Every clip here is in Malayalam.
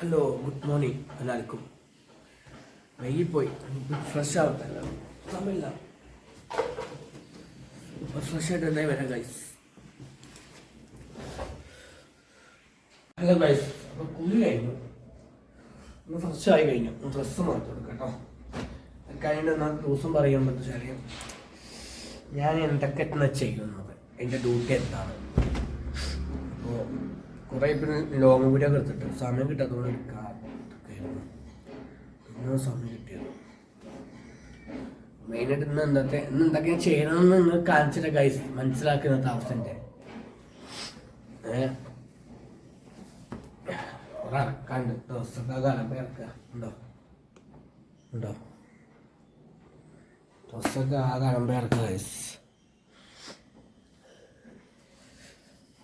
ഹലോ, ഗുഡ് മോർണിംഗ് എല്ലാവർക്കും. വൈകിപ്പോയി, ഫ്രഷ് ആവട്ടെ, സമയമില്ല. ഫ്രഷ് ആയിട്ട് തന്നെ വരാം ഗൈസ്. ഹലോ ഗൈസ്, അപ്പോൾ കുളി കഴിഞ്ഞു, ഒന്ന് ഫ്രഷ് ആയി കഴിഞ്ഞു. ഡ്രസ്സ് മാറ്റി കൊടുക്കാം കേട്ടോ. കഴിഞ്ഞിട്ട് എന്നാൽ ദിവസം പറയാൻ പറ്റും. ഞാൻ എന്തൊക്കെ ചെയ്യുന്നത്, എൻ്റെ ഡ്യൂട്ടി എന്താണ്. അപ്പോൾ കുറേ പിന്നെ ലോങ് വീഡിയോ ഒക്കെ എടുത്തിട്ട് സമയം കിട്ടാത്തതുകൊണ്ട് എടുക്കാറുണ്ട്. പിന്നെ സമയം കിട്ടിയത് മെയിനായിട്ട് ഇന്ന് എന്തൊക്കെയാണ് ചെയ്യണമെന്ന് നിങ്ങൾ കാണിച്ചിട്ട് ഗൈസ് മനസ്സിലാക്കുന്ന അവസ്ഥൻ്റെ കുറെ ഇറക്കാണ്ട് ദിവസമൊക്കെ കലമ്പ ഇറക്കുക ഉണ്ടോ ദിവസമൊക്കെ ആ കലമ്പ ഇറക്കുക ഗൈസ്.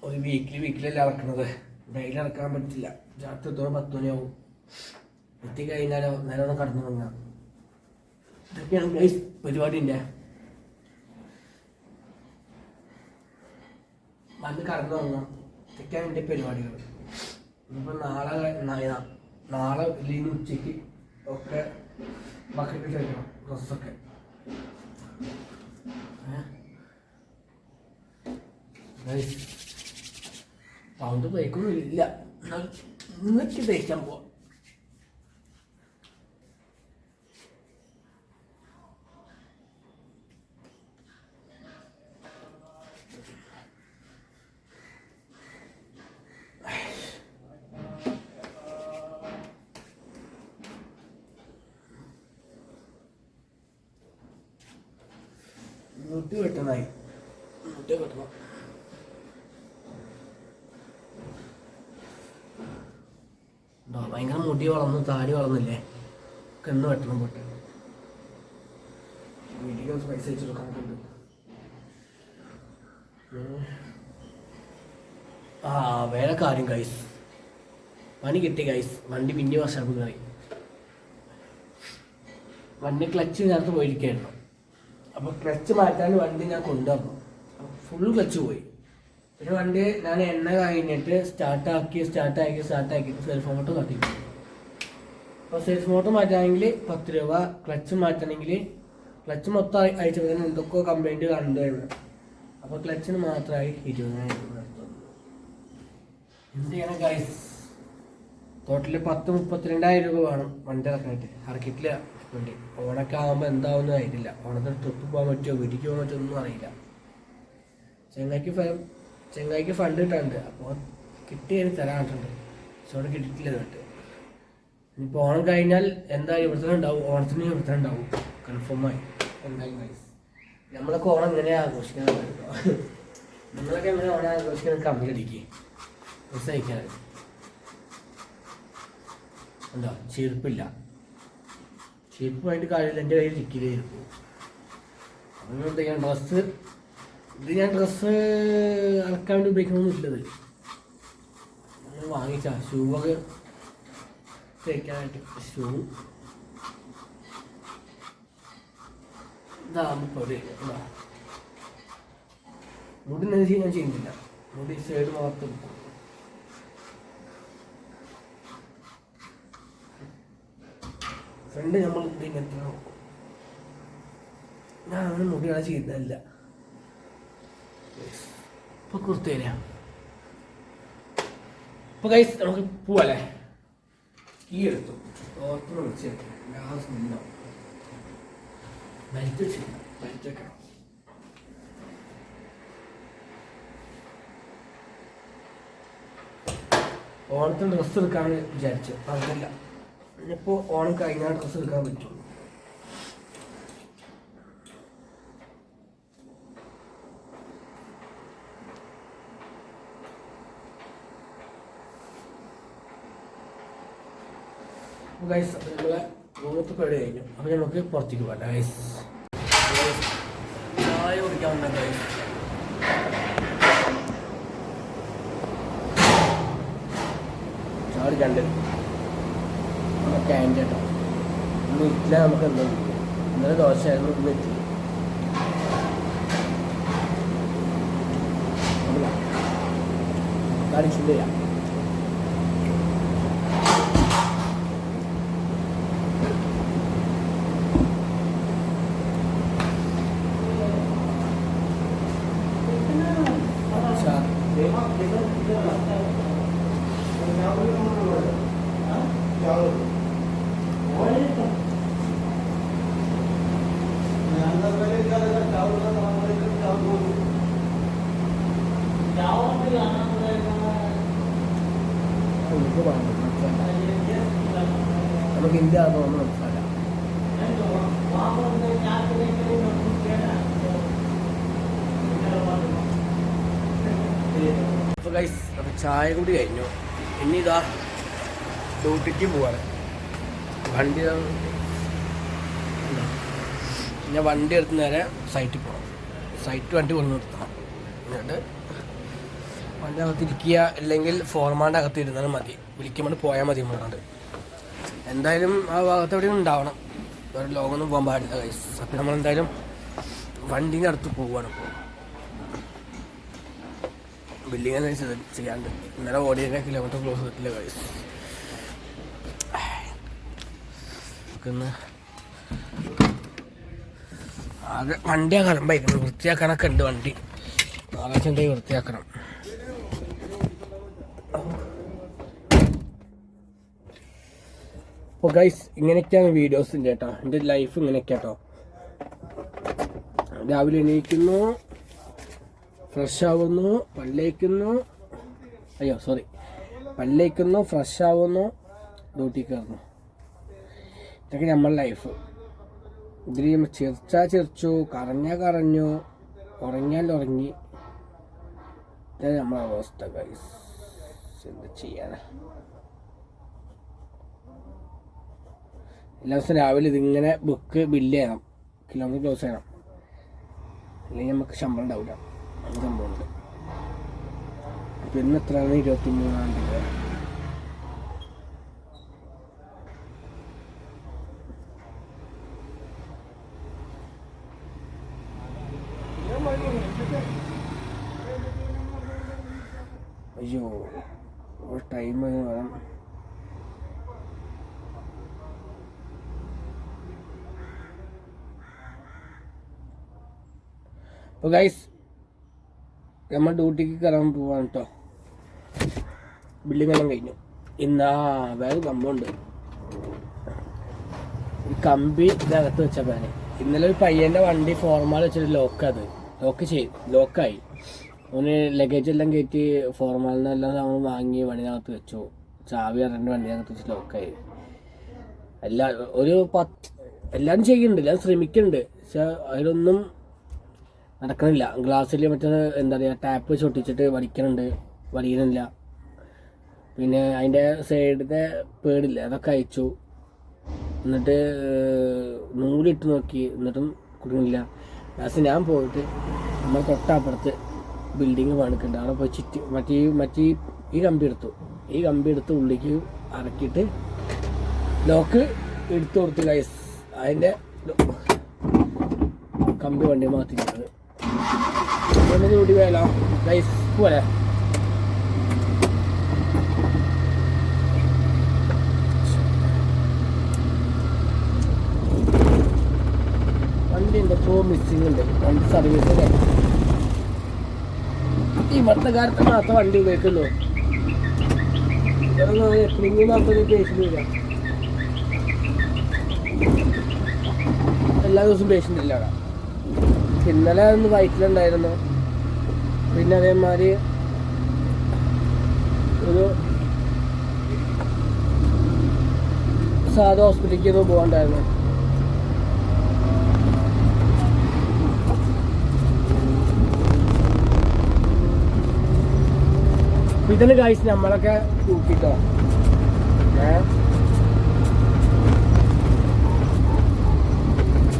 ഒരു വീക്കിലല്ല ഇറക്കുന്നത്, ഡെയിലി ഇറക്കാൻ പറ്റില്ല. രാത്രി 10 മണിയാവും. എത്തിക്കഴിഞ്ഞാലോ നേരെ ഒന്ന് കടന്നു തുടങ്ങാം. ഇതൊക്കെയാണ് ഗൈസ് പരിപാടിൻ്റെ. വന്ന് കടന്നു തുടങ്ങാം. ഇതൊക്കെയാണ് എൻ്റെ പരിപാടികൾ. ഇനിയിപ്പോൾ നാളെ ഇല്ലെങ്കിൽ ഉച്ചയ്ക്ക് ഒക്കെ ബക്കറ്റ് കഴിക്കണം ഡ്രസ്സൊക്കെ. പൗണ്ട് തയ്ക്കൊന്നും ഇല്ല, ഇന്നൊക്കെ തയ്ക്കാൻ പോവാം. മുട്ടി വെട്ടണം. ഭയങ്കര മുടി വളർന്നു, താടി വളർന്നില്ലേ, കണ്ണ് വെട്ടണം. പോട്ടെ, വീഡിയോ പൈസ അയച്ചു കൊടുക്കാനുണ്ട്. വേറെ കാര്യം ഗൈസ്, പണി കിട്ടി ഗൈസ്. വണ്ടി പിന്നെ വർഷം കയറി. വണ്ടി ക്ലച്ച് നേരത്തെ പോയിരിക്കുകയായിരുന്നു. അപ്പോൾ ക്ലച്ച് മാറ്റാൻ വണ്ടി ഞാൻ കൊണ്ടുവന്നു. ഫുൾ ക്ലച്ച് പോയി. പിന്നെ വണ്ടി ഞാൻ എണ്ണ കഴിഞ്ഞിട്ട് സ്റ്റാർട്ടാക്കി സെൽഫ് മോട്ടർ കത്തിക്കും. അപ്പോൾ സെൽഫ് മോട്ടർ മാറ്റാണെങ്കിൽ 10 രൂപ, ക്ലച്ച് മാറ്റണമെങ്കിൽ ക്ലച്ച് മൊത്തം അയച്ചപ്പോൾ തന്നെ എന്തൊക്കെയോ കംപ്ലൈൻറ്റ് കണ്ടുവരുന്നു. അപ്പോൾ ക്ലച്ചിന് മാത്രമായി 20,000 രൂപ. എന്ത് ചെയ്യണം ഗൈസ്? ടോട്ടല് 32,000 രൂപ വേണം വണ്ടി ഇറക്കിയിട്ടില്ല. വണ്ടി ഓണൊക്കെ ആകുമ്പോൾ എന്താവുമെന്ന് അറിയില്ല. ഓണത്തിന് ട്രിപ്പ് പോകാൻ പറ്റുമോ, വീട്ടിലേക്ക് പോകാൻ പറ്റുമോ ഒന്നും അറിയില്ല. ചെങ്ങായിക്ക് ഫണ്ട് കിട്ടാറുണ്ട്. അപ്പോൾ കിട്ടിയതിന് തരാറുണ്ട്. പക്ഷെ അവിടെ കിട്ടിയിട്ടില്ല. എന്നിട്ട് ഇനിയിപ്പോൾ ഓണം കഴിഞ്ഞാൽ എന്തായാലും ഇവിടെ ഉണ്ടാവും. ഓണത്തിന് ഇവിടെ ഉണ്ടാവും കൺഫേമായി. എന്തായാലും ഗൈസ്, നമ്മളൊക്കെ ഓണം എങ്ങനെയാണ് ആഘോഷിക്കുന്നത്? നമ്മളൊക്കെ എങ്ങനെ ഓണം ആഘോഷിക്കുന്നത്? കമ്മിലടിക്കുക സഹിക്കാൻ എന്താ ചെരുപ്പില്ല. ചെരുപ്പുമായിട്ട് കാര്യമില്ല, എൻ്റെ കയ്യിൽ ഇരിക്കില്ലേ ചെരുപ്പ്. അതുകൊണ്ട് ഞാൻ ഡ്രസ്സ് അലക്കാൻ വേണ്ടി ഉപയോഗിക്കണമെന്നില്ലത്. നമ്മൾ വാങ്ങിച്ച ഷൂവൊക്കെ തേക്കാനായിട്ട് ഷൂ ഇതാകുമ്പോൾ മുടി നെഞ്ചി ഞാൻ ചെയ്യുന്നില്ല. മുടി സൈഡ് മാത്രം ഫ്രണ്ട് നമ്മൾ ഇങ്ങനത്തെ ഞാൻ അങ്ങനെ മുടിയാണ് ചെയ്യുന്നതല്ല. ഇപ്പോൾ കുർത്തി തരാം. ഇപ്പോൾ ഗൈസ് നമുക്ക് പോവല്ലേ? ഈ എടുത്തു ഓർത്തുനിന്ന് വിളിച്ചേക്കാം. ഗ്യാസ് നിന്നോ വലിച്ചേക്കണം. ഓണത്തിന് ഡ്രസ്സ് എടുക്കാമെന്ന് വിചാരിച്ചു. അതല്ല, ഇനിയിപ്പോൾ ഓണം കഴിഞ്ഞാൽ ഡ്രസ്സ് എടുക്കാൻ പറ്റുള്ളൂ. അപ്പോൾ ഗൈസ്, അപ്പോൾ നമ്മളെ റൂമത്തെ പേടി കഴിഞ്ഞു. അപ്പോൾ നമുക്ക് പുറത്തേക്ക് പോകാം ഗൈസ്. ചായ കുടിക്കാൻ വന്ന ഗൈസ്. ചായ കുടിക്കാണ്ട് ക്യാൻഡ് കേട്ടോ. ഇന്ന് ഇല്ല, നമുക്ക് എന്താ ഇന്നലെ ദോശയായിരുന്നു, ഇന്ന് എത്തി. കാണിച്ചില്ല. നമുക്ക് ഇന്ത്യ ആണെന്ന് മനസ്സിലാക്കാം. അപ്പോൾ ഗൈസ്, അപ്പോൾ ചായ കൂടി കഴിഞ്ഞു. ഇനി ഇതാ ഡ്യൂട്ടിക്ക് പോവാണ്. വണ്ടി ഞാൻ വണ്ടി എടുത്ത് നേരെ സൈറ്റിൽ പോകണം. വണ്ടി കൊണ്ടു നിർത്തണം. എന്നിട്ട് വണ്ടി അകത്തിരിക്കുക, അല്ലെങ്കിൽ ഫോർമാൻ്റെ അകത്ത് ഇരുന്നാലും മതി. വിളിക്കുമ്പോൾ പോയാൽ മതി. മുന്നോട്ട് എന്തായാലും ആ ഭാഗത്ത് എവിടെയും ഉണ്ടാവണം. വേറെ ലോകമൊന്നും പോകാൻ പാടില്ല ഗൈസ്. അപ്പം നമ്മളെന്തായാലും വണ്ടീൻ്റെ അടുത്ത് പോവുകയാണ്. ഇപ്പോൾ ബില്ലിങ് ചെയ്യാണ്ട് ഇന്നലെ ഓടിയ കിലോമീറ്റർ ക്ലോസ് ചെയ്തിട്ടില്ല ഗൈസ്. നമുക്കിന്ന് ആകെ വണ്ടിയാ കലമ്പായിരിക്കണം. വൃത്തിയാക്കാനൊക്കെ ഉണ്ട് വണ്ടി. ആകാശം എന്തായി വൃത്തിയാക്കണം. അപ്പോൾ ഗൈസ്, ഇങ്ങനെയൊക്കെയാണ് വീഡിയോസിൻ്റെ കേട്ടോ. എൻ്റെ ലൈഫ് ഇങ്ങനെയൊക്കെ കേട്ടോ. രാവിലെ എണീക്കുന്നു, ഫ്രഷ് ആവുന്നു, പല്ലേക്കുന്നു, ഫ്രഷ് ആവുന്നു, ഡ്യൂട്ടിക്ക് കയറുന്നു. ഇതൊക്കെ നമ്മുടെ ലൈഫ്. ഇതിൽ ചിരിച്ചാൽ ചിരിച്ചു, കരഞ്ഞാൽ കരഞ്ഞു, ഉറങ്ങിയാൽ ഉറങ്ങി. ഇതാണ് നമ്മളെ അവസ്ഥ ഗൈസ്. എന്താ ചെയ്യാനാ? എല്ലാ ദിവസവും രാവിലെ ഇതിങ്ങനെ ബില്ല് ചെയ്യണം, കിലോമീറ്റർ ക്ലോസ് ചെയ്യണം, അല്ലെങ്കിൽ നമുക്ക് ശമ്പളം ഉണ്ടാവില്ല. അങ്ങനെ സംഭവമുണ്ട്. അപ്പം ഇന്ന് എത്രയാണ്? 23-ാം തീയതി. അയ്യോ, ഒരു ടൈം വേണം. അപ്പോൾ ഗൈസ്, നമ്മൾ ഡ്യൂട്ടിക്ക് കയറാൻ പോവാണ് കേട്ടോ. ബില്ലിംഗ് എല്ലാം കഴിഞ്ഞു. ഇന്ന് വേറെ കമ്പുണ്ട്. ഈ കമ്പി ഇതിനകത്ത് വെച്ച പാന്. ഇന്നലെ ഒരു പയ്യൻ്റെ വണ്ടി ഫോർമാൽ വെച്ചിട്ട് ലോക്കായി. അവന് ലഗേജ് എല്ലാം കയറ്റി ഫോർമാലിന് എല്ലാം സാധനം വാങ്ങി വണ്ടിനകത്ത് വെച്ചു. ചാവി അറിഞ്ഞ വണ്ടിനകത്ത് വെച്ച് ലോക്കായി. എല്ലാവരും ചെയ്യുന്നുണ്ട്, എല്ലാവരും ശ്രമിക്കുന്നുണ്ട്. പക്ഷെ അതിലൊന്നും നടക്കണില്ല. ഗ്ലാസ്സിൽ മറ്റേ എന്താ പറയുക, ടാപ്പ് വെച്ച് ഒട്ടിച്ചിട്ട് വലിക്കുന്നില്ല. പിന്നെ അതിൻ്റെ സൈഡിൻ്റെ പേടില്ല, അതൊക്കെ അയച്ചു. എന്നിട്ട് നൂലിട്ട് നോക്കി, എന്നിട്ടും കുടുങ്ങില്ല. ലാസ്റ്റ് ഞാൻ പോയിട്ട് നമ്മൾ തൊട്ടപ്പുറത്ത് ബിൽഡിങ് പണിക്കുന്നുണ്ട്, അവിടെ പോയി മറ്റേ ഈ കമ്പി എടുത്ത് ഉള്ളിലേക്ക് ഇറക്കിയിട്ട് ലോക്ക് എടുത്തു കൊടുത്ത് ഗൈസ്. അതിൻ്റെ കമ്പി വണ്ടി മാറ്റിക്കുന്നത് കൂടി വേല ഗൈസ് പോലെ. വണ്ടി എന്തൊക്കെയോ മിസ്സിങ് ഉണ്ട്. വണ്ടി സർവീസ് ഈ ഇവിടുത്തെ കാലത്ത് മാത്രം വണ്ടി ഉപയോഗിക്കുള്ളൂ. എപ്പോഴെങ്കിലും മാത്രമേ പേഷ്യൻ്റ് വരിക. എല്ലാ ദിവസവും പേഷ്യൻ്റ് ഇല്ല അവിടെ. ഇന്നലെ ഒന്ന് വയറ്റിലുണ്ടായിരുന്നു. പിന്നെ അതേമാതിരി ഒരു സാധാ ഹോസ്പിറ്റലിലേക്ക് ഒന്ന് പോകണ്ടായിരുന്നു. ഇതിന് കാഴ്ച നമ്മളൊക്കെ കൂട്ടിട്ടോ.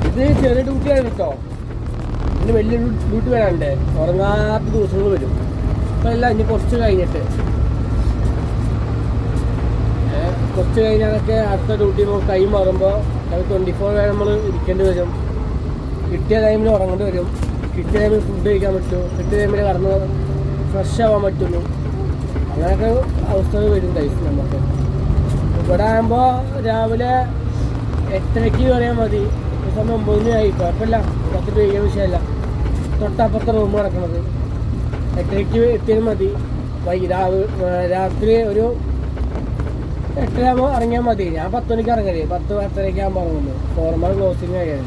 ഇത് ചെറിയ ഡ്യൂട്ടിയാണ് കേട്ടോ. ഇതിന് വലിയ ഡ്യൂട്ടി വരാണ്ട് ഉറങ്ങാത്ത ദിവസങ്ങൾ വരും. അപ്പം എല്ലാം ഇനി കുറച്ച് കഴിഞ്ഞാലൊക്കെ അടുത്ത ഡ്യൂട്ടി കൈ മാറുമ്പോൾ 24 വരെ നമ്മൾ ഇരിക്കേണ്ടി വരും. കിട്ടിയ ടൈമിൽ ഉറങ്ങേണ്ടി വരും. കിട്ടിയ ടൈമിൽ ഫുഡ് കഴിക്കാൻ പറ്റും. കിട്ടിയ ടൈമിൽ കടന്ന് ഫ്രഷ് ആവാൻ പറ്റുള്ളൂ. അങ്ങനെയൊക്കെ അവസ്ഥകൾ വരും കഴിച്ച് നമുക്ക്. ഇവിടെ ആകുമ്പോൾ രാവിലെ 8:30 പറയാൻ മതി. ഈ സമയം 9 ആയി. കുഴപ്പമില്ല, 10 രൂപ വിഷയമല്ല. തൊട്ടപ്പുറത്തെ റൂം കിടക്കുന്നത്. 8:30 എത്തിയാൽ മതി. രാത്രി ഒരു 8:00 ഇറങ്ങിയാൽ മതി. ഞാൻ 10 മണിക്ക് ഇറങ്ങണേ, 10-10:30 ആകുമ്പോൾ ഇറങ്ങുള്ളൂ. ഫോർമൽ ക്ലോസിങ് കഴിയാൻ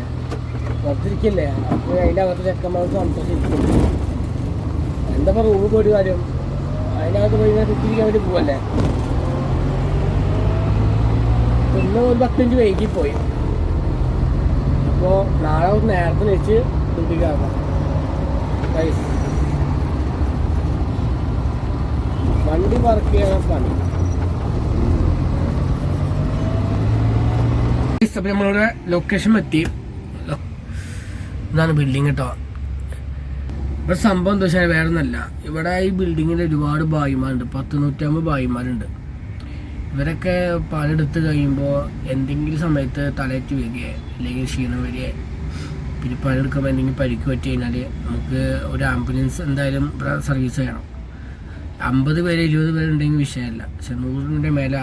പുറത്തിരിക്കില്ലേ. അപ്പോൾ അതിൻ്റെ അകത്ത് ചെക്കന്മാർ സംതോഷിക്കും. എന്താ റൂമിൽ പോയിട്ട് കാര്യം, അതിനകത്ത് പോയി കുത്തിരിക്കാൻ വേണ്ടി പോവല്ലേ. പിന്നെ ഒരു 10 മിനിറ്റ് വൈകിപ്പോയി. അപ്പോൾ നാളെ ഒരു നേരത്തെ വെച്ച് കുട്ടിക്കാക്കാം. വണ്ടി വർക്ക് ചെയ്യാൻ പണി. അപ്പം നമ്മളിവിടെ ലൊക്കേഷൻ എത്തി. ഇതാണ് ബിൽഡിങ് കേട്ടോ. ഇവിടെ സംഭവം എന്താ വെച്ചാൽ വേറെ ഒന്നല്ല, ഇവിടെ ഈ ബിൽഡിങ്ങിൽ ഒരുപാട് ഭായിമാരുണ്ട്. 100-150 ഭായിമാരുണ്ട്. ഇവരൊക്കെ പണിയെടുത്ത് കഴിയുമ്പോൾ എന്തെങ്കിലും സമയത്ത് തലയേറ്റ് വീഴുകയോ അല്ലെങ്കിൽ ക്ഷീണം വരികയോ, പിന്നെ പണിയെടുക്കുമ്പോൾ എന്തെങ്കിലും പരിക്ക് പറ്റി കഴിഞ്ഞാൽ നമുക്ക് ഒരു ആംബുലൻസ് എന്തായാലും സർവീസ് ചെയ്യണം. 50 പേര് 20 പേരുണ്ടെങ്കിൽ വിഷയമല്ല. പക്ഷെ 100ൻ്റെ മേലെ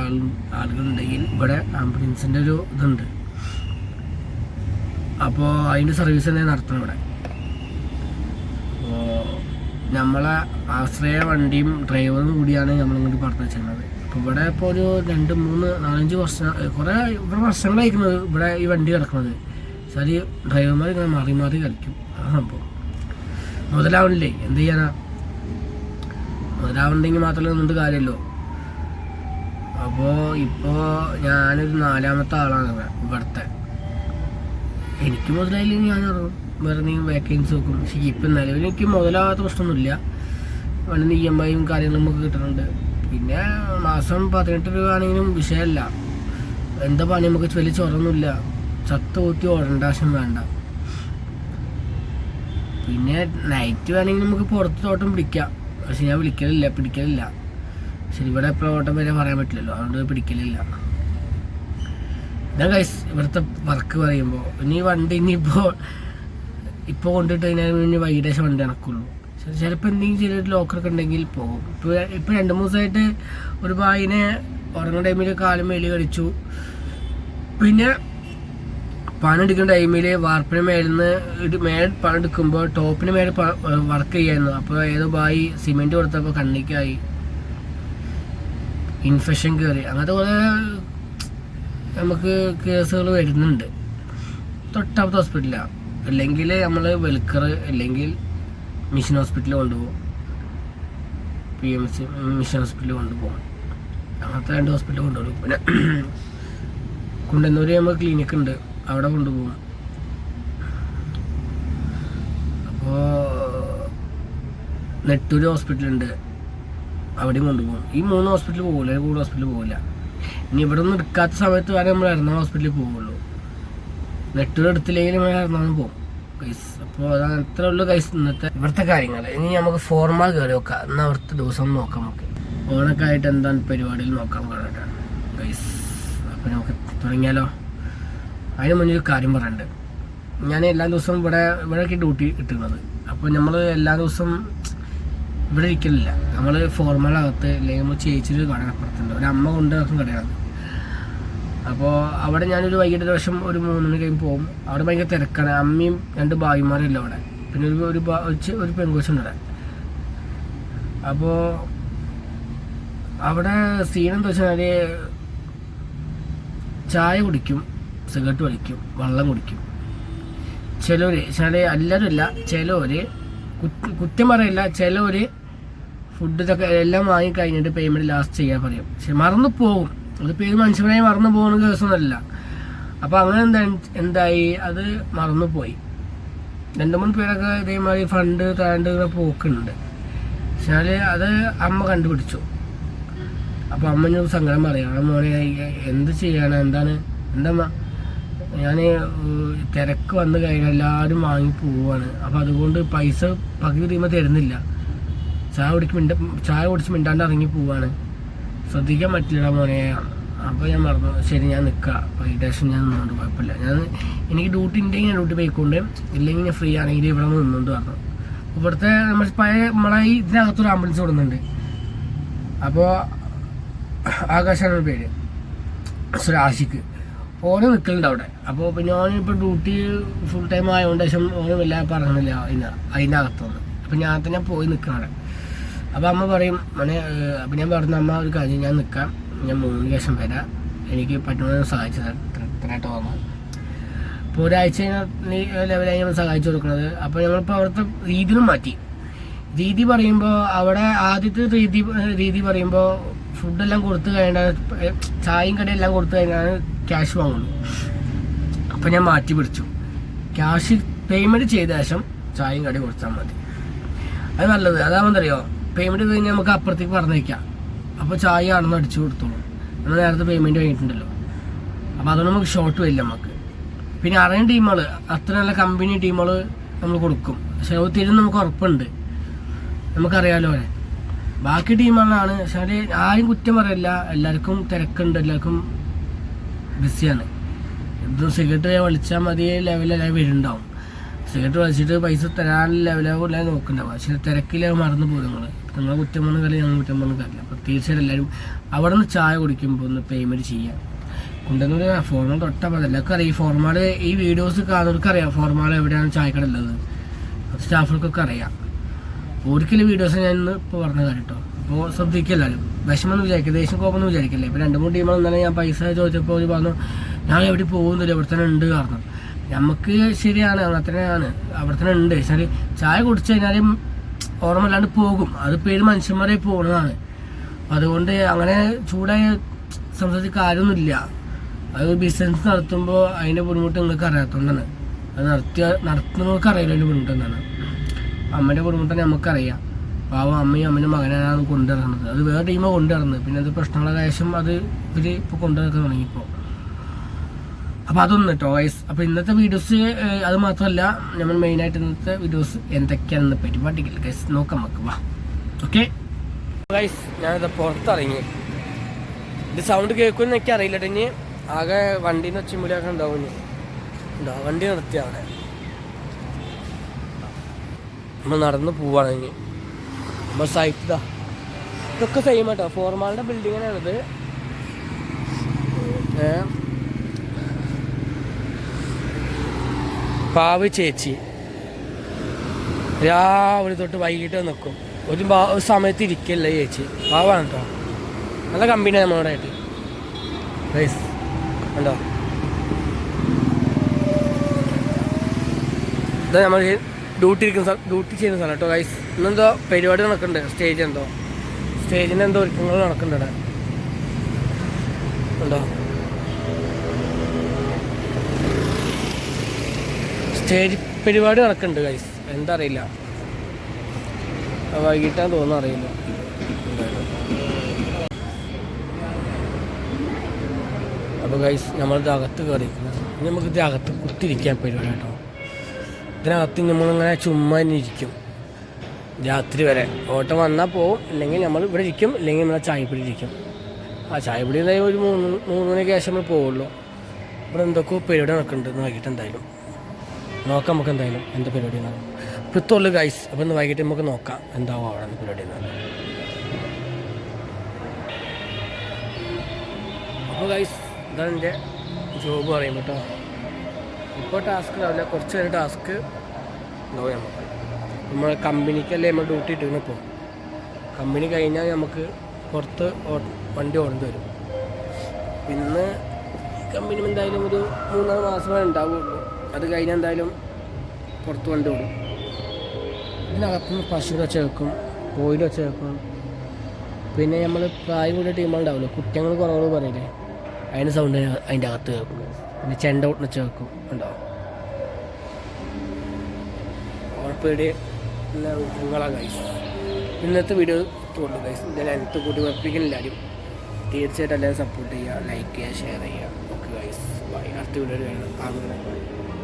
ആളുകളുണ്ടെങ്കിൽ ഇവിടെ ആംബുലൻസിൻ്റെ ഒരു ഇതുണ്ട്. അപ്പോൾ അതിൻ്റെ സർവീസ് തന്നെ നടത്തണം ഇവിടെ. അപ്പോൾ നമ്മളെ ആശ്രയ വണ്ടിയും ഡ്രൈവറും കൂടിയാണ് നമ്മളിങ്ങോട്ട് പറഞ്ഞു വെച്ചിരുന്നത്. അപ്പോൾ ഇവിടെ ഇപ്പോൾ ഒരു 2-3-4-5 വർഷം കുറേ ഇവിടെ വർഷങ്ങളായിരിക്കുന്നത് ഇവിടെ ഈ വണ്ടി കിടക്കുന്നത്. വെച്ചാൽ ഡ്രൈവർമാർ ഇങ്ങനെ മാറി മാറി കളിക്കും. ആ സംഭവം മുതലാവണില്ലേ, എന്ത് ചെയ്യാനാ. മുതലാവുണ്ടെങ്കിൽ മാത്രമേ ഒന്നുകൊണ്ട് കാര്യമല്ലോ. അപ്പോൾ ഇപ്പോൾ ഞാനൊരു 4ാമത്തെ ആളാണ് ഇവിടുത്തെ. എനിക്ക് മുതലായില്ലെങ്കിൽ ഞാൻ ഇറങ്ങും, വേറെ എന്തെങ്കിലും വേക്കൻസി നോക്കും. പക്ഷേ ഇപ്പം നിലവിൽ എനിക്ക് മുതലാകാത്ത പ്രശ്നമൊന്നുമില്ല. വണ്ടി EMI കാര്യങ്ങളും നമുക്ക് കിട്ടുന്നുണ്ട്. പിന്നെ മാസം 18 രൂപ ആണെങ്കിലും വിഷയമല്ല. എന്താ പണി, നമുക്ക് വലിയ ചൊറൊന്നുമില്ല. ചത്ത് കൂത്തി ഓടേണ്ട ആവശ്യം വേണ്ട. പിന്നെ നൈറ്റ് വേണമെങ്കിൽ നമുക്ക് പുറത്ത് തോട്ടം പിടിക്കാം. പക്ഷെ ഞാൻ പിടിക്കലില്ല. ശരി, ഇവിടെ എപ്പോഴും ഓട്ടം വരെ പറയാൻ പറ്റില്ലല്ലോ, അതുകൊണ്ട് പിടിക്കലില്ല. ഞാൻ ഗൈസ് ഇവിടുത്തെ വർക്ക് പറയുമ്പോൾ ഇനി വണ്ടി ഇപ്പോൾ കൊണ്ടിട്ട് കഴിഞ്ഞാൽ ഇനി വൈകിട്ടേശം വണ്ടി നടക്കുള്ളൂ. ചിലപ്പോൾ എന്തെങ്കിലും ചെറിയൊരു ലോക്കറൊക്കെ ഉണ്ടെങ്കിൽ പോകും. ഇപ്പോൾ 2-3 ദിവസമായിട്ട് ഒരു ഭായിനെ ഉറങ്ങുന്ന ടൈമിൽ കാലും മേല് കടിച്ചു. പിന്നെ പണിയെടുക്കുന്ന ടൈമിൽ വാർപ്പിന് മേൽ പണിയെടുക്കുമ്പോൾ ടോപ്പിന് മേലെ വർക്ക് ചെയ്യായിരുന്നു. അപ്പോൾ ഏതോ ഭായി സിമെൻറ്റ് കൊടുത്തപ്പോൾ കണ്ണിക്കായി ഇൻഫെക്ഷൻ കയറി. അങ്ങനത്തെ കുറേ നമുക്ക് കേസുകൾ വരുന്നുണ്ട്. തൊട്ടടുത്ത ഹോസ്പിറ്റലാണ്. അല്ലെങ്കിൽ നമ്മൾ വെൽക്കർ അല്ലെങ്കിൽ മിഷൻ ഹോസ്പിറ്റലിൽ കൊണ്ടുപോകും. PMC മിഷൻ ഹോസ്പിറ്റലിൽ കൊണ്ടുപോകും. അങ്ങനത്തെ 2 ഹോസ്പിറ്റലിൽ കൊണ്ടുപോകും. പിന്നെ കുണ്ടന്നൂർ നമ്മൾ ക്ലിനിക്ക് ഉണ്ട്, അവിടെ കൊണ്ടുപോകും. അപ്പോൾ നെട്ടൂർ ഹോസ്പിറ്റലുണ്ട്, അവിടെയും കൊണ്ടുപോകും. ഈ 3 ഹോസ്പിറ്റലിൽ പോകില്ല, കൂടുതൽ ഹോസ്പിറ്റലിൽ പോകില്ല. ഇനി ഇവിടെ ഒന്നും എടുക്കാത്ത സമയത്ത് വരെ നമ്മൾ എറണാകുളം ഹോസ്പിറ്റലിൽ പോകുള്ളൂ. നെട്ടൂർ എടുത്തില്ലെങ്കിൽ നമ്മൾ എറണാകുളം പോകും ഗൈസ്. അപ്പോൾ അതാണ് അത്ര ഉള്ളു ഗൈസ് ഇന്നത്തെ ഇവിടുത്തെ കാര്യങ്ങൾ. ഇനി നമുക്ക് ഫോർമാൽ കയറി നോക്കാം. എന്നാൽ അവിടുത്തെ ദിവസം നോക്കാം. നമുക്ക് ഓണൊക്കെ ആയിട്ട് എന്താണ് പരിപാടിയിൽ നോക്കാൻ വേണ്ടിയിട്ടാണ് ഗൈസ്. അപ്പോൾ നമുക്ക് തുടങ്ങിയാലോ. അതിന് മുന്നേ ഒരു കാര്യം പറയണ്ട്. ഞാൻ എല്ലാ ദിവസവും ഇവിടേക്ക് ഡ്യൂട്ടി കിട്ടുന്നത്. അപ്പോൾ നമ്മൾ എല്ലാ ദിവസവും ഇവിടെ ഇരിക്കലില്ല. നമ്മൾ ഫോർമലകത്ത് അല്ലെങ്കിൽ നമ്മൾ ചേച്ചിയൊരു കടയപ്പുറത്തുണ്ട്, ഒരു അമ്മ കൊണ്ട് നടക്കുന്ന കടയാണ്. അപ്പോൾ അവിടെ ഞാനൊരു വൈകിട്ട് ദിവസം ഒരു 3 മണി കഴിയുമ്പോൾ പോകും. അവിടെ ഭയങ്കര തിരക്കാണ്. അമ്മയും 2 ഭായിമാരല്ല അവിടെ, പിന്നെ ഒരു പെൺകൊച്ചുണ്ട് അവിടെ. അപ്പോൾ അവിടെ സീനെന്താ വെച്ചാൽ ചായ കുടിക്കും, സിഗരറ്റ് വലിക്കും, വെള്ളം കുടിക്കും. ചിലവർ എല്ലാവരും അല്ല, ചിലവർ കുറ്റം പറയില്ല, ചിലവർ ഫുഡ് ഇതൊക്കെ എല്ലാം വാങ്ങി കഴിഞ്ഞിട്ട് പേയ്മെൻറ്റ് ലാസ്റ്റ് ചെയ്യാൻ പറയും. പക്ഷെ മറന്നു പോകും. അത് പേര് മനുഷ്യനായി മറന്നു പോകുന്ന കേസൊന്നുമല്ല. അപ്പോൾ അങ്ങനെ എന്തായി, അത് മറന്നുപോയി. 2-3 പേരൊക്കെ ഇതേമാതിരി ഫണ്ട് താണ്ട് പോക്കുന്നുണ്ട്. പക്ഷേ അത് അമ്മ കണ്ടുപിടിച്ചു. അപ്പോൾ അമ്മ ഞാൻ സങ്കടം പറയാം, മോനെ എന്ത് ചെയ്യാനാണ്, എന്താ ഞാൻ തിരക്ക് വന്നു കഴിഞ്ഞാൽ എല്ലാവരും വാങ്ങി പോവാണ്. അപ്പോൾ അതുകൊണ്ട് പൈസ പകുതി തീരുമ്പോൾ തരുന്നില്ല. ചായ കുടിച്ച് മിണ്ടാണ്ട് ഇറങ്ങി പോവാണ്. ശ്രദ്ധിക്കാൻ പറ്റില്ല മോനെ. അപ്പോൾ ഞാൻ പറഞ്ഞു, ശരി ഞാൻ നിൽക്കാം, വൈകിട്ടേഷൻ ഞാൻ നിന്നുകൊണ്ട് കുഴപ്പമില്ല. എനിക്ക് ഡ്യൂട്ടി ഉണ്ടെങ്കിൽ ഞാൻ ഡ്യൂട്ടി പോയിക്കൊണ്ട്, ഇല്ലെങ്കിൽ ഞാൻ ഫ്രീ ആണെങ്കിൽ ഇവിടെ നിന്നുകൊണ്ട് പറഞ്ഞു. ഇവിടുത്തെ നമ്മളെ ഇതിനകത്തൊരു ആംബുലൻസ് കൊടുക്കുന്നുണ്ട്. അപ്പോൾ ആകാശാണ് പേര്, ആഷിക്ക്. ഓന് നിൽക്കലുണ്ട് അവിടെ. അപ്പോൾ ഞാനിപ്പോൾ ഡ്യൂട്ടി ഫുൾ ടൈം ആയതുകൊണ്ട് ശേഷം ഓനും എല്ലാം പറഞ്ഞില്ല അതിൻ്റെ അകത്തുനിന്ന്. അപ്പം ഞാൻ തന്നെ പോയി നിൽക്കണം. അപ്പോൾ അമ്മ പറയും അപ്പം ഞാൻ പറഞ്ഞു അമ്മ ഒരു കാര്യം ഞാൻ നിൽക്കാം, ഞാൻ 3 ലക്ഷം വരാം, എനിക്ക് പറ്റുന്ന സഹായിച്ചു തരാട്ടോ പറഞ്ഞു. അപ്പോൾ ഒരാഴ്ച ലെവലായി നമ്മൾ സഹായിച്ചു കൊടുക്കുന്നത്. അപ്പോൾ ഞങ്ങളിപ്പോൾ അവിടുത്തെ രീതിയിലും മാറ്റി. രീതി പറയുമ്പോൾ അവിടെ ആദ്യത്തെ രീതി പറയുമ്പോൾ ഫുഡെല്ലാം കൊടുത്തു കഴിഞ്ഞാൽ ചായയും കടയെല്ലാം കൊടുത്തു കഴിഞ്ഞാൽ ക്യാഷ് വാങ്ങുള്ളൂ. അപ്പോൾ ഞാൻ മാറ്റി പിടിച്ചു, ക്യാഷ് പേയ്മെൻറ്റ് ചെയ്ത ശേഷം ചായയും കടയും കൊടുത്താൽ മതി, അത് നല്ലത്. അതാവുന്നറിയോ, പേയ്മെൻറ്റ് ചെയ്ത് കഴിഞ്ഞാൽ നമുക്ക് അപ്പുറത്തേക്ക് പറഞ്ഞേക്കാം, അപ്പോൾ ചായ ആണെന്ന് അടിച്ചു കൊടുത്തോളൂ, നമ്മൾ നേരത്തെ പേയ്മെൻറ്റ് കഴിഞ്ഞിട്ടുണ്ടല്ലോ. അപ്പോൾ അതുകൊണ്ട് നമുക്ക് ഷോർട്ട് വരില്ല നമുക്ക്. പിന്നെ അറിയുന്ന ടീമുകൾ, അത്ര നല്ല കമ്പനി ടീമുകൾ നമ്മൾ കൊടുക്കും, പക്ഷെ അത് തരും നമുക്ക് ഉറപ്പുണ്ട്, നമുക്കറിയാലോ അവരെ. ബാക്കി ടീമുകളാണ്, പക്ഷെ അത് ആരും കുറ്റം പറയില്ല, എല്ലാവർക്കും തിരക്കുണ്ട്, എല്ലാവർക്കും ബിസിയാണ്. ഇത് സിഗരറ്റ് വലിച്ചാൽ മതി ലെവലെല്ലാം വരുന്നുണ്ടാവും, സിഗരറ്റ് വലിച്ചിട്ട് പൈസ തരാനുള്ള ലെവലെല്ലാം നോക്കുന്നുണ്ടാവും, പക്ഷെ തിരക്കില്ല മറന്നു പോകും. നിങ്ങളെ കുറ്റം പറഞ്ഞ കളി ഞങ്ങൾ കുറ്റം പറഞ്ഞ കളില്ല. അപ്പോൾ തീർച്ചയായിട്ടും എല്ലാവരും അവിടെ നിന്ന് ചായ കുടിക്കുമ്പോൾ ഒന്ന് പേയ്മെൻറ്റ് ചെയ്യാം. കൊണ്ടുവന്നൊരു ഫോർമാൽ തൊട്ടാൽ മതി. എല്ലാവർക്കും അറിയാം ഈ ഫോർമാൽ, ഈ വീഡിയോസ് കാണുന്നവർക്ക് അറിയാം ഫോർമാൽ എവിടെയാണ് ചായക്കട ഉള്ളത്, സ്റ്റാഫുകൾക്കൊക്കെ അറിയാം. ഒരിക്കലും വീഡിയോസ് ഞാൻ ഇന്ന് ഇപ്പോൾ പറഞ്ഞ കാര്യം കേട്ടോ. അപ്പോൾ ശ്രദ്ധിക്കുക എല്ലാവരും, വിഷമമെന്ന് വിചാരിക്കുക, ദേഷ്യം കോപമെന്ന് വിചാരിക്കില്ലേ. ഇപ്പോൾ 2-3 ടീമുകൾ ഇന്നലെ ഞാൻ പൈസ ചോദിച്ചപ്പോൾ അവർ പറഞ്ഞു ഞാൻ എവിടെ പോകുന്നില്ല, ഇവിടെ തന്നെ ഉണ്ട് കാരണം. നമുക്ക് ശരിയാണ്, അവിടെ തന്നെയാണ്, അവിടെ തന്നെ ഉണ്ട്. പക്ഷേ ചായ കുടിച്ചു കഴിഞ്ഞാലും ഓർമ്മയില്ലാണ്ട് പോകും, അത് പേര് മനുഷ്യന്മാരെ പോകുന്നതാണ്. അതുകൊണ്ട് അങ്ങനെ ചൂടായ സംസാരിച്ച കാര്യമൊന്നുമില്ല. അത് ബിസിനസ് നടത്തുമ്പോൾ അതിൻ്റെ ബുദ്ധിമുട്ട് നിങ്ങൾക്ക് അറിയാത്തതുകൊണ്ടാണ്. അത് നടത്തുന്നവർക്ക് അറിയില്ല അതിൻ്റെ ബുദ്ധിമുട്ട് എന്താണ്. അമ്മേൻ്റെ ബുദ്ധിമുട്ട് നമുക്കറിയാം. പാവം അമ്മയും അമ്മൻ്റെ മകനാണ് കൊണ്ടുവരുന്നത്, അത് വേറെ ടീമാണ് കൊണ്ടുവരുന്നത്. പിന്നെ അത് പ്രശ്നങ്ങളുടെ ശേഷം അത് ഇവർ ഇപ്പോൾ കൊണ്ടുവരാൻ തുടങ്ങിയപ്പോൾ. അപ്പോൾ അതൊന്നും കേട്ടോ ഗൈസ്. അപ്പോൾ ഇന്നത്തെ വീഡിയോസ് അത് മാത്രമല്ല, നമ്മൾ മെയിനായിട്ട് ഇന്നത്തെ വീഡിയോസ് എന്തൊക്കെയാണെന്ന് പരിപാടിക്കില്ല ഗൈസ്, നോക്കാം നമുക്ക് വാ. ഓക്കെ ഗൈസ്, ഞാനിത് പുറത്തിറങ്ങി. ഇത് സൗണ്ട് കേൾക്കുമെന്ന് എനിക്ക് അറിയില്ല. ഇനി ആകെ വണ്ടീൻ്റെ ഒച്ചമൂലൊക്കെ ഉണ്ടാവും. വണ്ടി നിർത്തിയ അവിടെ നമ്മൾ നടന്ന് പോവുകയാണെങ്കിൽ നമ്മൾ സൈറ്റ് ഇതൊക്കെ സെയിം കേട്ടോ. ഫോർമാലിൻ്റെ ബിൽഡിങ്ങിനാണിത്. പാവ ചേച്ചി രാവിലെ തൊട്ട് വൈകിട്ട് നിൽക്കും, ഒരു സമയത്ത് ഇരിക്കില്ല ചേച്ചി. പാവാണ് കേട്ടോ, നല്ല കമ്പനിയാണ് നമ്മളോട് ആയിട്ട് ഗൈസ്. കണ്ടോ, ഇതാ നമ്മൾ ഡ്യൂട്ടി ചെയ്യുന്ന സ്ഥലം കേട്ടോ ഗൈസ്. ഇന്നെന്തോ പരിപാടി നടക്കുന്നുണ്ട്, സ്റ്റേജിൻ്റെ എന്തോ ഒരുക്കങ്ങൾ നടക്കുന്നുണ്ട് ഇവിടെ. ഉണ്ടോ, സ്റ്റേജ് പരിപാടി നടക്കുന്നുണ്ട് ഗൈസ്, എന്താ അറിയില്ല, വൈകിട്ടാന്ന് തോന്നുന്നു, അറിയില്ല. അപ്പോൾ ഗൈസ് നമ്മളിത് അകത്ത് കയറിയിരിക്കുന്നത്. ഇനി നമുക്ക് ഇത് അകത്ത് കുത്തിരിക്കാൻ പരിപാടി കേട്ടോ. ഇതിനകത്ത് നമ്മളിങ്ങനെ ചുമ്മാ ഇരിക്കും രാത്രി വരെ. ഓട്ടം വന്നാൽ പോവും, ഇല്ലെങ്കിൽ നമ്മൾ ഇവിടെ ഇരിക്കും, ഇല്ലെങ്കിൽ നമ്മളെ ചായപ്പൊടി ഇരിക്കും. ആ ചായപ്പൊടി എന്തായാലും ഒരു 3 മണിക്ക് ശേഷം നമ്മൾ പോവുള്ളൂ. ഇവിടെ എന്തൊക്കെയോ പരിപാടി നടക്കുന്നുണ്ട് വൈകിട്ട്. എന്തായാലും നോക്കാം നമുക്ക്, എന്തായാലും എന്താ പരിപാടി എന്നാണ് പിത്തുള്ളൂ ഗൈസ്. അപ്പോൾ ഇന്ന് വൈകിട്ട് നമുക്ക് നോക്കാം എന്താവും അവിടെ പരിപാടി എന്നാണ്. അപ്പോൾ ഗൈസ് ഇതാണ് എൻ്റെ ജോബ് പറയുമ്പോൾ കേട്ടോ. ഇപ്പോൾ ടാസ്ക് ഉണ്ടാവില്ല, കുറച്ച് നേരം ടാസ്ക് ഉണ്ടാവും നമുക്ക്. നമ്മൾ കമ്പനിക്കല്ലേ നമ്മൾ ഡ്യൂട്ടി ഇട്ടിരുന്നു. ഇപ്പോൾ കമ്പനി കഴിഞ്ഞാൽ നമുക്ക് പുറത്ത് വണ്ടി ഓടേണ്ടി വരും. പിന്നെ കമ്പനി എന്തായാലും ഒരു 3-4 മാസമേ ഉണ്ടാവുള്ളൂ. അത് കഴിഞ്ഞാൽ എന്തായാലും പുറത്ത് വണ്ടി ഓടും. ഇതിനകത്തുനിന്ന് പശുവിനെ വെച്ച് വെക്കും, കോഴിനെ വെച്ച് വെക്കും. പിന്നെ നമ്മൾ പ്രായം കൂടിയ ടീമുകളുണ്ടാവില്ല, കുറ്റങ്ങൾ കുറവുകൾ പറയില്ലേ, അതിന് സൗണ്ട് അതിൻ്റെ അകത്ത് കേൾക്കും. പിന്നെ ചെണ്ട ഔട്ടിന് വെച്ച് വെക്കും ഉണ്ടാവും. ഉറപ്പേടി നിങ്ങളാണ് ഗൈസ്. ഇന്നത്തെ വീഡിയോ തോന്നുന്നു ഗൈസ്. എന്തായാലും എനിക്ക് കൂട്ടി ഉറപ്പിക്കുന്നില്ല ആരും. തീർച്ചയായിട്ടും എല്ലാവരും സപ്പോർട്ട് ചെയ്യുക, ലൈക്ക് ചെയ്യുക, ഷെയർ ചെയ്യുക. Okay guys, bye. അടുത്ത വീഡിയോ കാണാം.